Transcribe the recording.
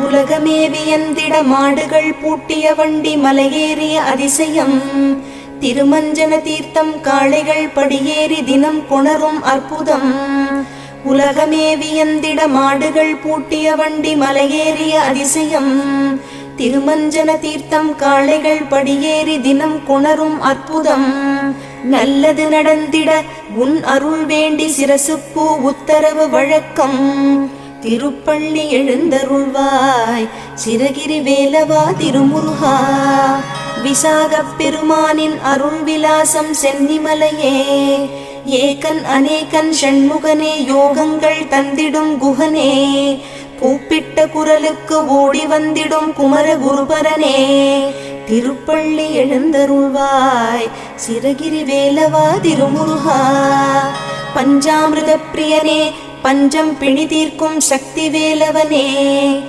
உலகமே வியந்திட மாடுகள் பூட்டிய வண்டி மலையேறிய அதிசயம் திருமஞ்சன தீர்த்தம் காளைகள் படியேறி தினம் கொணரும் அற்புதம். உலகமே வியந்திட மாடுகள் பூட்டிய வண்டி மலையேறிய அதிசயம் திருமஞ்சன தீர்த்தம் காளைகள் படியேறி தினம் கொணரும் அற்புதம். நல்லது நடந்திட உன் அருள் வேண்டி சிரசுப்பூ உத்தரவு வழக்கம். திருப்பள்ளி எழுந்தருள்வாய் சிரகிரி வேலவா திருமுருகா. விசாகப் பெருமானின் அருள் விலாசம் சென்னிமலையே. ஏகன் அநேகன் ஷண்முகனே யோகங்கள் தந்திடும் குகனே. கூப்பிட்ட குரலுக்கு ஓடி வந்திடும் குமர குருபரனே. திருப்பள்ளி எழுந்தருள்வாய் சிரகிரி வேலவா திருமுருகா. பஞ்சாமிர்த பிரியனே பஞ்சம் பிணி தீர்க்கும் சக்தி வேலவனே.